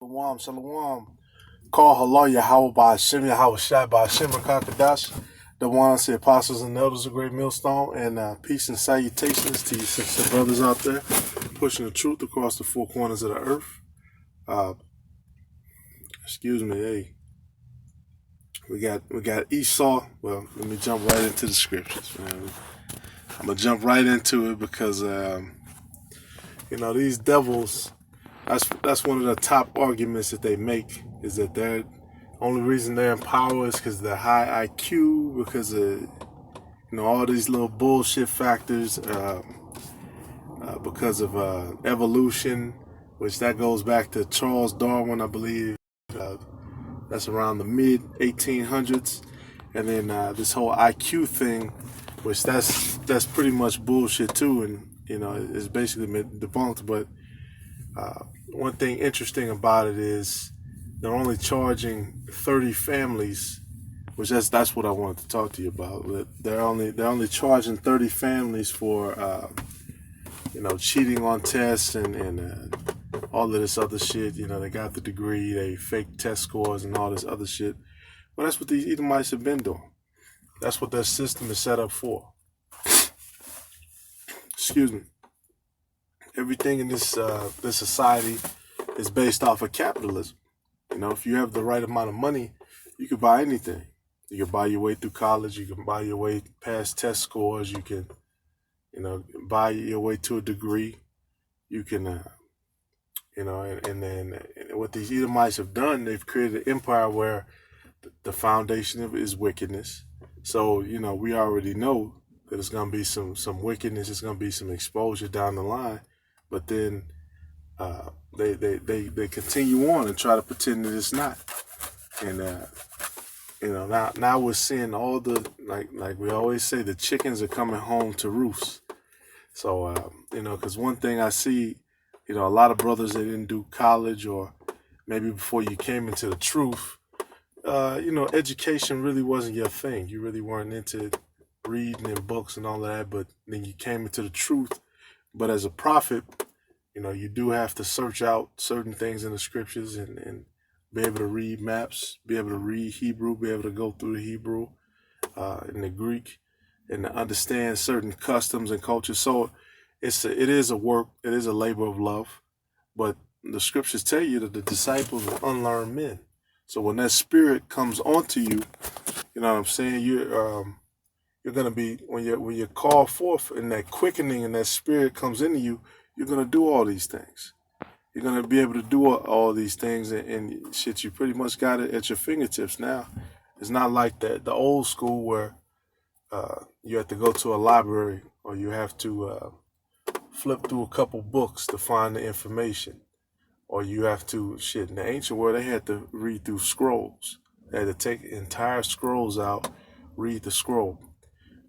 Shalom, shalom. Call halal Yahweh by Hashem, Yahweh Shai by Hashem Kakadash. The ones, the apostles and elders of Great Millstone, and peace and salutations to you sister brothers out there pushing the truth across the four corners of the earth. Excuse me, hey. We got Esau. Well, let me jump right into the scriptures, man. I'm gonna jump right into it because these devils. That's one of the top arguments that they make is that they're only reason they're in power is because of their high IQ, because of all these little bullshit factors, because of evolution, which that goes back to Charles Darwin, I believe. That's around the mid 1800s, and then this whole IQ thing, which that's pretty much bullshit too, and it's basically been debunked, but. One thing interesting about it is they're only charging 30 families, which that's what I wanted to talk to you about. They're only charging 30 families for cheating on tests and all of this other shit. They got the degree, they fake test scores and all this other shit. Well, that's what these Edomites have been doing. That's what their system is set up for. Excuse me. Everything in this society is based off of capitalism. If you have the right amount of money, you can buy anything. You can buy your way through college. You can buy your way past test scores. You can, buy your way to a degree. You can, and then what these Edomites have done, they've created an empire where the foundation of it is wickedness. So, we already know that it's going to be some wickedness. It's going to be some exposure down the line. But then they continue on and try to pretend that it's not. And now we're seeing all the like we always say, the chickens are coming home to roost. So because one thing I see, a lot of brothers that didn't do college, or maybe before you came into the truth, education really wasn't your thing. You really weren't into reading and books and all of that. But then you came into the truth. But as a prophet, you do have to search out certain things in the scriptures and be able to read maps, be able to read Hebrew, be able to go through the Hebrew and the Greek, and to understand certain customs and cultures. So it is a work, it is a labor of love. But the scriptures tell you that the disciples are unlearned men. So when that spirit comes onto you, you know what I'm saying, you're going to be, when you're called forth and that quickening and that spirit comes into you, you're going to do all these things. You're going to be able to do all these things and shit, you pretty much got it at your fingertips now. It's not like the old school where you have to go to a library, or you have to flip through a couple books to find the information. Or you have to, in the ancient world, they had to read through scrolls. They had to take entire scrolls out, read the scroll.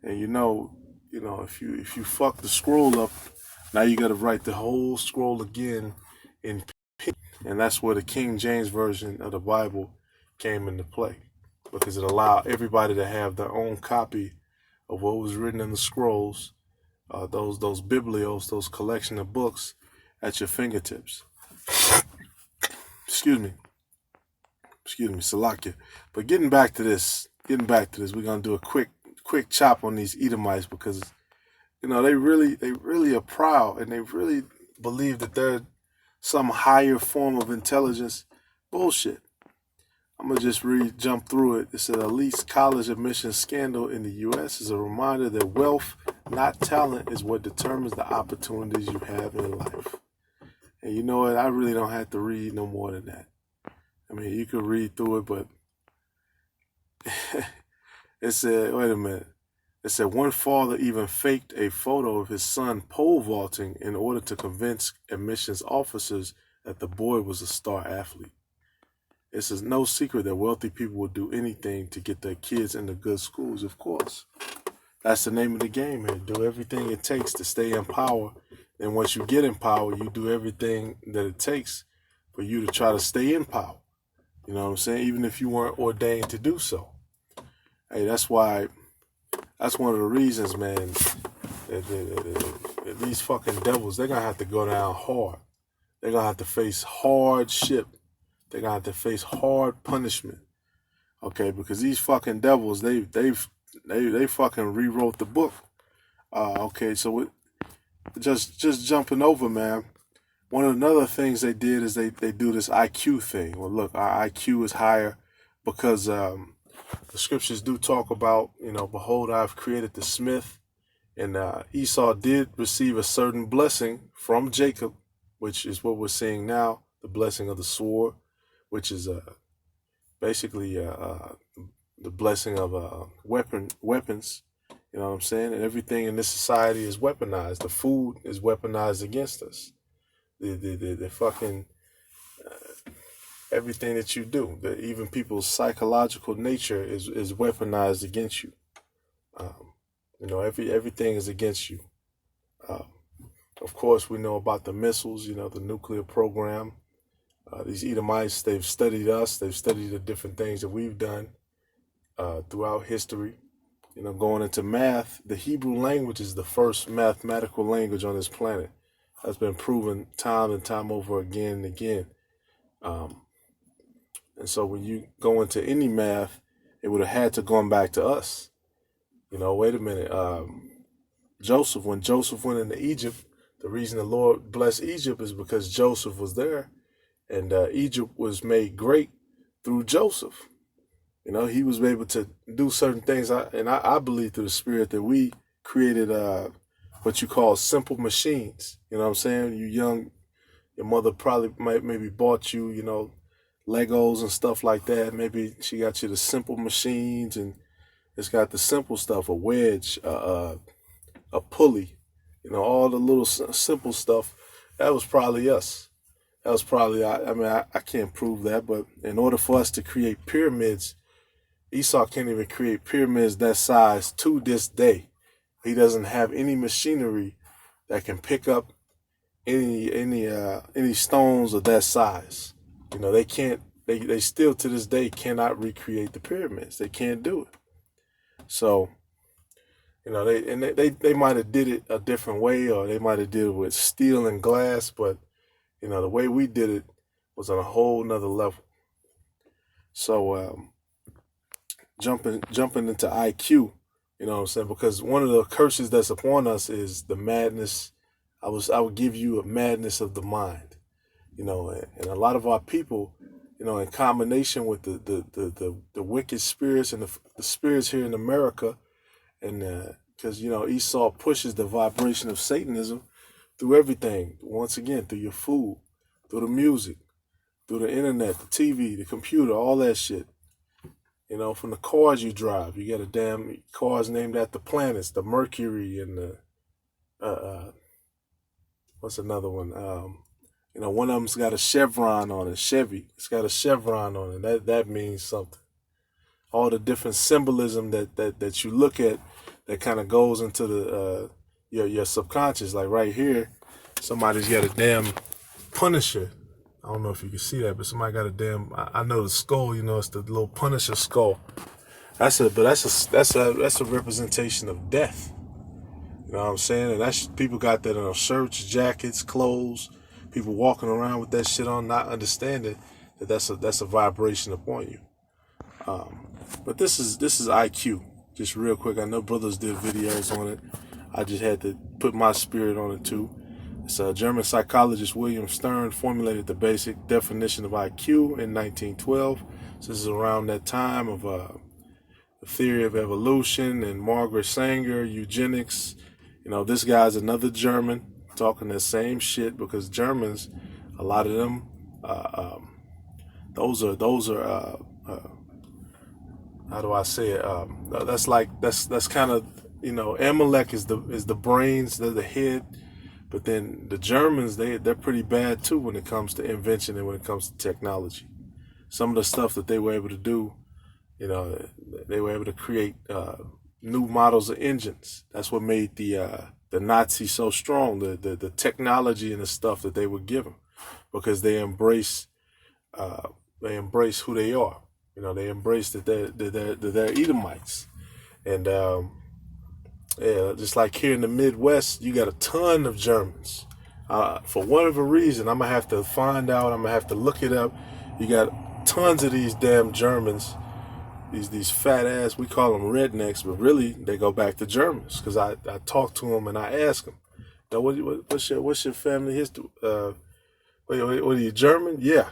And if you fuck the scroll up, now you got to write the whole scroll again in pen. And that's where the King James Version of the Bible came into play, because it allowed everybody to have their own copy of what was written in the scrolls, those biblios, those collection of books at your fingertips. Excuse me, Salakia. But getting back to this, we're gonna do a quick chop on these Edomites, because they really are proud, and they really believe that they're some higher form of intelligence. Bullshit. I'm gonna just jump through it. It said elite college admission scandal in the U.S. is a reminder that wealth, not talent, is what determines the opportunities you have in life. And you know what? I really don't have to read no more than that. I mean, you could read through it, but it said, wait a minute. It said one father even faked a photo of his son pole vaulting in order to convince admissions officers that the boy was a star athlete. It says no secret that wealthy people will do anything to get their kids into good schools, of course. That's the name of the game here. Do everything it takes to stay in power. And once you get in power, you do everything that it takes for you to try to stay in power. You know what I'm saying? Even if you weren't ordained to do so. Hey, that's one of the reasons, man, that these fucking devils, they're going to have to go down hard. They're going to have to face hardship They're gonna have to face hard punishment. Okay, because these fucking devils, they fucking rewrote the book. Okay, so just jumping over, man. One of the other things they did is they do this IQ thing. Well, look, our IQ is higher because the scriptures do talk about, behold, I've created the smith. And Esau did receive a certain blessing from Jacob, which is what we're seeing now, the blessing of the sword, which is basically the blessing of weapons. You know what I'm saying? And everything in this society is weaponized. The food is weaponized against us. The fucking everything that you do, even people's psychological nature is weaponized against you. Everything is against you. Of course, we know about the missiles, the nuclear program. These Edomites, they've studied us. They've studied the different things that we've done throughout history. Going into math, the Hebrew language is the first mathematical language on this planet. That's been proven time and time over again and again. And so when you go into any math, it would have had to gone back to us. Wait a minute. When Joseph went into Egypt, the reason the Lord blessed Egypt is because Joseph was there, and Egypt was made great through Joseph. He was able to do certain things, and I believe through the Spirit that we created what you call simple machines. You know what I'm saying? You young, your mother probably maybe bought you, Legos and stuff like that. Maybe she got you the simple machines, and it's got the simple stuff, a wedge, a pulley, all the little simple stuff. That was probably us. That was probably, I can't prove that, but in order for us to create pyramids, Esau can't even create pyramids that size to this day. He doesn't have any machinery that can pick up any stones of that size. They can't. They still to this day cannot recreate the pyramids. They can't do it. So, they might have did it a different way, or they might have did it with steel and glass, but the way we did it was on a whole nother level. So, jumping into IQ, you know what I'm saying? Because one of the curses that's upon us is the madness. I would give you a madness of the mind, and a lot of our people, in combination with the wicked spirits and the spirits here in America, and because Esau pushes the vibration of Satanism through everything. Once again, through your food, through the music, through the internet, the TV, the computer, all that shit. From the cars you drive, you got a damn cars named after planets, the Mercury and the what's another one? One of them's got a chevron on it. Chevy, it's got a chevron on it. That means something. All the different symbolism that you look at that kind of goes into the your subconscious. Like right here, somebody's got a damn Punisher. I don't know if you can see that, but somebody got a damn. I know the skull. It's the little Punisher skull. That's a representation of death. You know what I'm saying? And people got that on shirts, jackets, clothes. People walking around with that shit on, not understanding that that's a vibration upon you. But this is IQ. Just real quick, I know brothers did videos on it. I just had to put my spirit on it too. It's German psychologist William Stern formulated the basic definition of IQ in 1912. So this is around that time of the theory of evolution and Margaret Sanger, eugenics. This guy's another German talking that same shit, because Germans, a lot of them, those are how do I say it? That's kind of, Amalek is the brains, they're the head. But then the Germans, they're pretty bad too when it comes to invention and when it comes to technology. Some of the stuff that they were able to do, they were able to create new models of engines. That's what made the Nazis so strong. The technology and the stuff that they were given, because they embrace who they are. They embrace that they're Edomites, and just like here in the Midwest, you got a ton of Germans. For whatever reason, I'm gonna have to find out. I'm gonna have to look it up. You got tons of these damn Germans, these fat ass, we call them rednecks, but really they go back to Germans. Because I talk to them and I ask them, what's your family history? What are you, German? Yeah.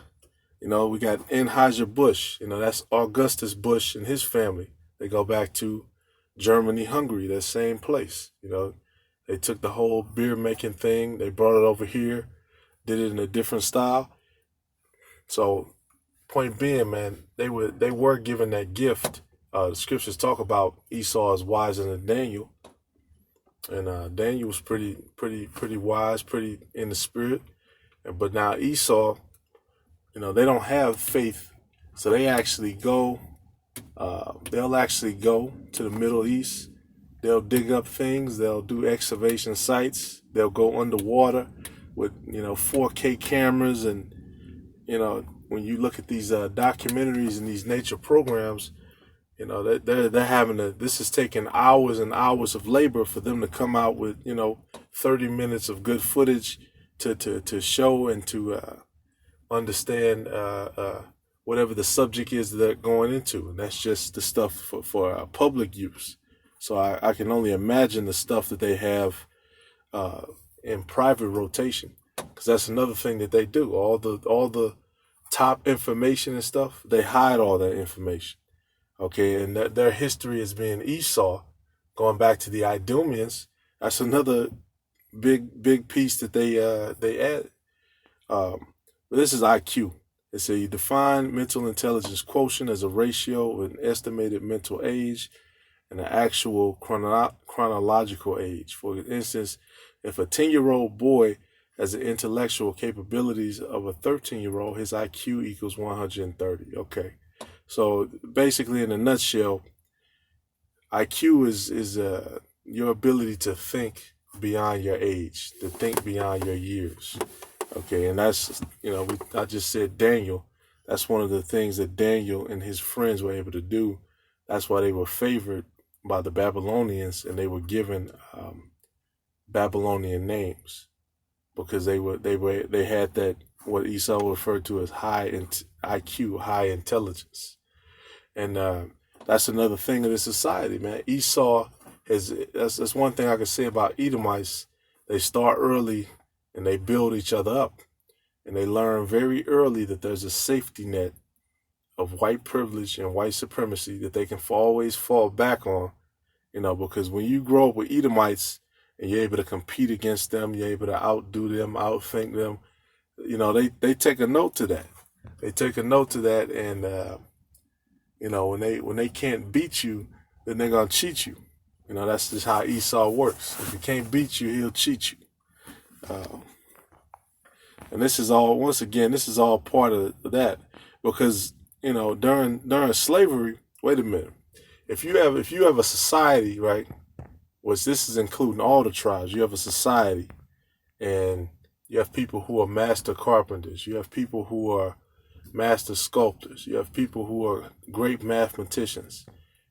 We got Anheuser-Busch. That's Augustus Busch and his family. They go back to Germany, Hungary, that same place. They took the whole beer making thing, they brought it over here, did it in a different style. So, point being, man, they were given that gift. The scriptures talk about Esau as wiser than Daniel, and Daniel was pretty wise, pretty in the spirit. But now Esau, they don't have faith, so they actually go. They'll actually go to the Middle East. They'll dig up things. They'll do excavation sites. They'll go underwater with 4K cameras, and when you look at these documentaries and these nature programs, they're having to. This is taking hours and hours of labor for them to come out with 30 minutes of good footage to show and to understand whatever the subject is that they're going into, and that's just the stuff for public use. So I can only imagine the stuff that they have in private rotation, because that's another thing that they do. All the top information and stuff, they hide all that information. Okay, and their history as being Esau, going back to the Idumeans, that's another big piece that they add. But this is IQ. It says you define mental intelligence quotient as a ratio of an estimated mental age and an actual chronological age. For instance, if a 10-year-old boy has the intellectual capabilities of a 13-year-old, his IQ equals 130. Okay. So basically, in a nutshell, IQ is your ability to think beyond your age, to think beyond your years. Okay, and that's, I just said Daniel. That's one of the things that Daniel and his friends were able to do. That's why they were favored by the Babylonians, and they were given Babylonian names, because they had that, what Esau referred to as high IQ, high intelligence. And that's another thing of this society, man. Esau that's one thing I can say about Edomites. They start early and they build each other up. And they learn very early that there's a safety net of white privilege and white supremacy that they can always fall back on, because when you grow up with Edomites and you're able to compete against them, you're able to outdo them, outthink them, they take a note to that. They take a note to that, and when they can't beat you, then they're gonna cheat you. That's just how Esau works. If he can't beat you, he'll cheat you. And this is all, once again, this is all part of that, because during slavery. Wait a minute. If you have a society, right, which this is including all the tribes, you have a society, and you have people who are master carpenters, you have people who are master sculptors, you have people who are great mathematicians.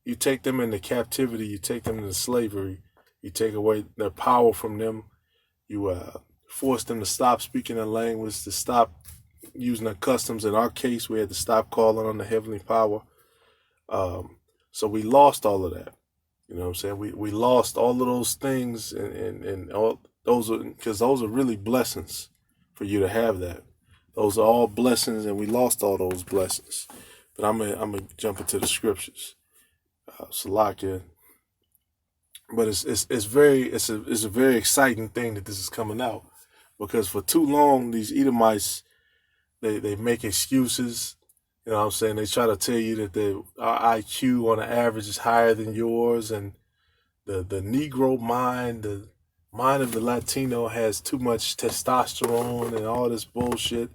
You take them into captivity, you take them into slavery, you take away their power from them, you force them to stop speaking their language, to stop using their customs. In our case, we had to stop calling on the heavenly power. So we lost all of that. You know what I'm saying? We lost all of those things, and all those are, because those are really blessings for you to have that. Those are all blessings, and we lost all those blessings. But I'm gonna jump into the scriptures. Salakia. But it's a very exciting thing that this is coming out, because for too long these Edomites, they make excuses. You know what I'm saying? They try to tell you that our IQ on the average is higher than yours, and the Negro mind, the mind of the Latino has too much testosterone and all this bullshit.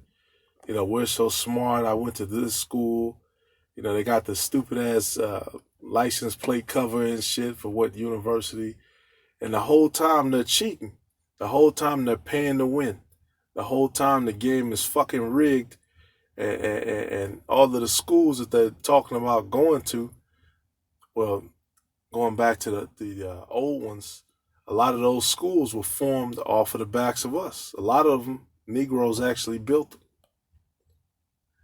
We're so smart. I went to this school. They got the stupid ass license plate cover and shit for what university. And the whole time they're cheating. The whole time they're paying to win. The whole time the game is fucking rigged. And all of the schools that they're talking about going to, well, going back to the old ones, a lot of those schools were formed off of the backs of us. A lot of them, Negroes actually built them.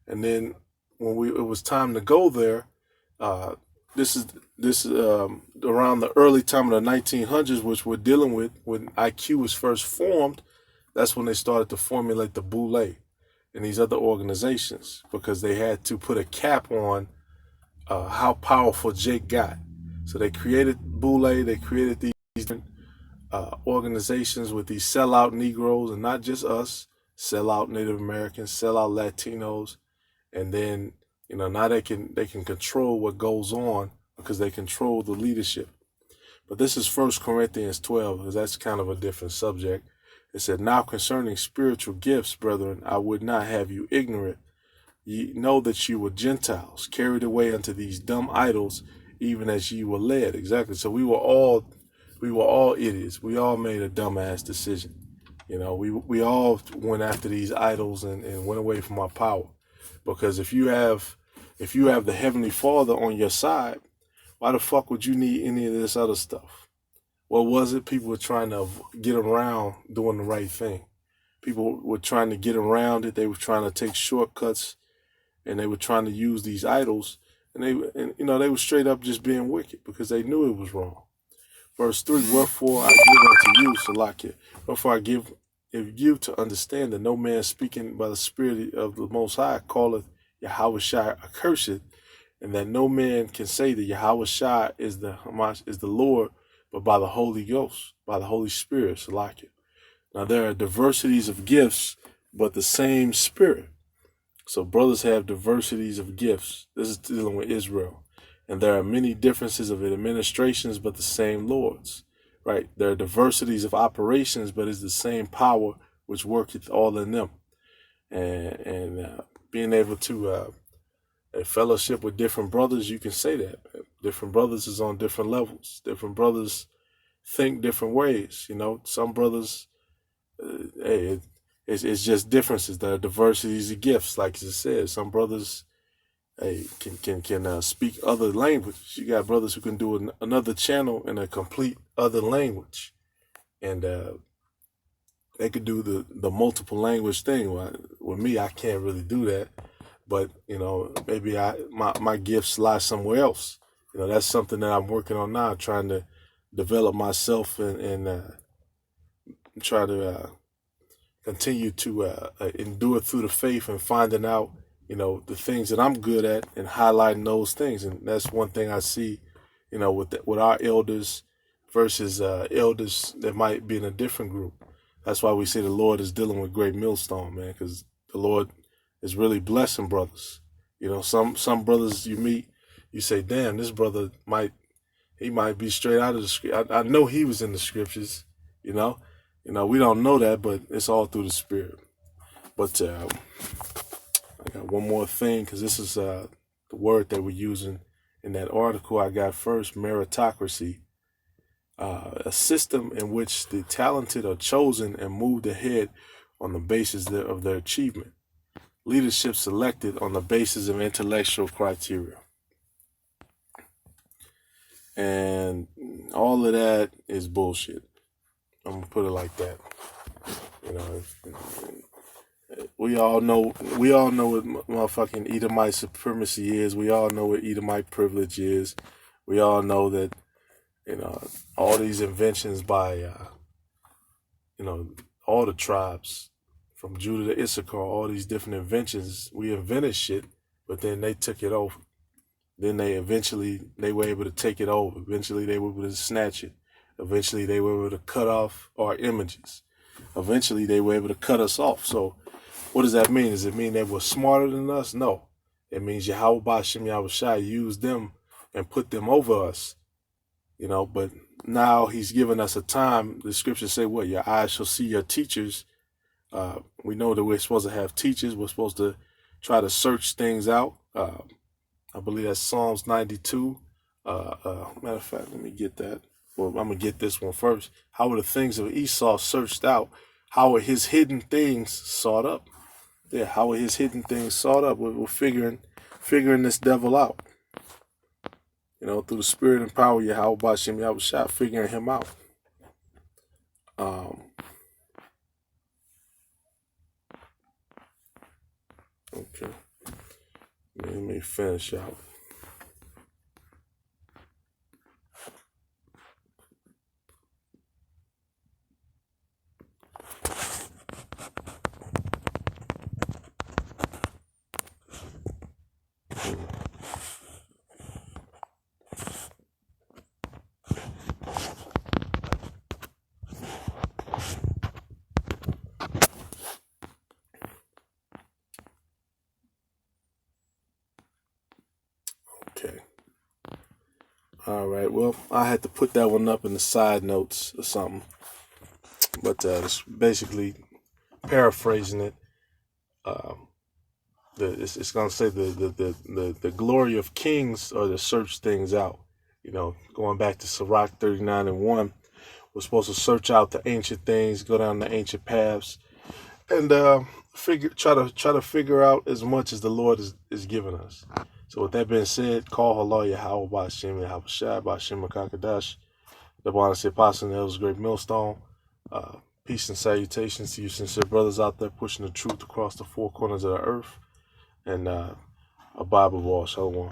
And then when it was time to go there, uh, this is around the early time of the 1900s, which we're dealing with when IQ was first formed. That's when they started to formulate the Boule and these other organizations, because they had to put a cap on how powerful Jake got. So they created Boule, they created these different organizations with these sellout Negroes, and not just us, sellout Native Americans, sellout Latinos, and then now they can control what goes on because they control the leadership. But this is 1 Corinthians 12, because that's kind of a different subject. It said, "Now concerning spiritual gifts, brethren, I would not have you ignorant. Ye know that you were Gentiles, carried away unto these dumb idols, even as ye were led." Exactly. So we were all idiots. We all made a dumbass decision. We all went after these idols and went away from our power. Because if you have the Heavenly Father on your side, why the fuck would you need any of this other stuff? What was it? People were trying to get around doing the right thing. People were trying to get around it. They were trying to take shortcuts, and they were trying to use these idols, and they were straight up just being wicked because they knew it was wrong. Verse 3, "Wherefore I give unto you," Salakia, "wherefore I give you to understand that no man speaking by the Spirit of the Most High calleth Yahweh Shai accursed, and that no man can say that Yahweh Shai is the Lord, but by the Holy Ghost, by the Holy Spirit." Salakia. Now there are diversities of gifts, but the same Spirit. So brothers have diversities of gifts. This is dealing with Israel. And there are many differences of administrations, but the same lords, right? There are diversities of operations, but it's the same power which worketh all in them. And being able to fellowship with different brothers, you can say that. Different brothers is on different levels. Different brothers think different ways. Some brothers, it's just differences. There are diversities of gifts, like you said. Some brothers can speak other language. You got brothers who can do another channel in a complete other language, and they could do the multiple language thing. With me, I can't really do that, but maybe my gifts lie somewhere else. That's something that I'm working on now, trying to develop myself and try to continue to endure through the faith and finding out the things that I'm good at and highlighting those things. And that's one thing I see, with our elders versus elders that might be in a different group. That's why we say the Lord is dealing with great millstone, man, because the Lord is really blessing brothers. Some brothers you meet, you say, damn, this brother might be straight out of the script. I know he was in the scriptures, we don't know that, but it's all through the Spirit. But I got one more thing, because this is the word that we're using in that article I got first, meritocracy, a system in which the talented are chosen and moved ahead on the basis of their achievement. Leadership selected on the basis of intellectual criteria. And all of that is bullshit. I'm going to put it like that. We all know what motherfucking Edomite supremacy is. We all know what Edomite privilege is. We all know that, all these inventions by, all the tribes from Judah to Issachar, all these different inventions, we invented shit, but then they took it over. Then they were able to take it over. Eventually they were able to snatch it. Eventually they were able to cut off our images. Eventually they were able to cut us off. So what does that mean? Does it mean they were smarter than us? No. It means Yahweh Ba'Shem Yahushai used them and put them over us. But now he's given us a time. The scriptures say what? Your eyes shall see your teachers. We know that we're supposed to have teachers. We're supposed to try to search things out. I believe that's Psalms 92. Matter of fact, let me get that. Well, I'm going to get this one first. How were the things of Esau searched out? How were his hidden things sought up? Yeah, how were his hidden things sought up? We're figuring this devil out. Through the Spirit and power of Yahweh Ba'Shem Yahushua, figuring him out. Okay. Let me finish out. Okay. All right. Well, I had to put that one up in the side notes or something, but it's basically paraphrasing it. It's gonna say the glory of kings are to search things out. You know, going back to Sirach 39:1, we're supposed to search out the ancient things, go down the ancient paths, and try to figure out as much as the Lord is giving us. So with that being said, call Allah Yahweh Ba'Shem Yahweh Shai Ba'Shem Kakadash. The Bwana Sepasan, that was a great millstone. Peace and salutations to you sincere brothers out there pushing the truth across the four corners of the earth. And a Bible wall. Shalom.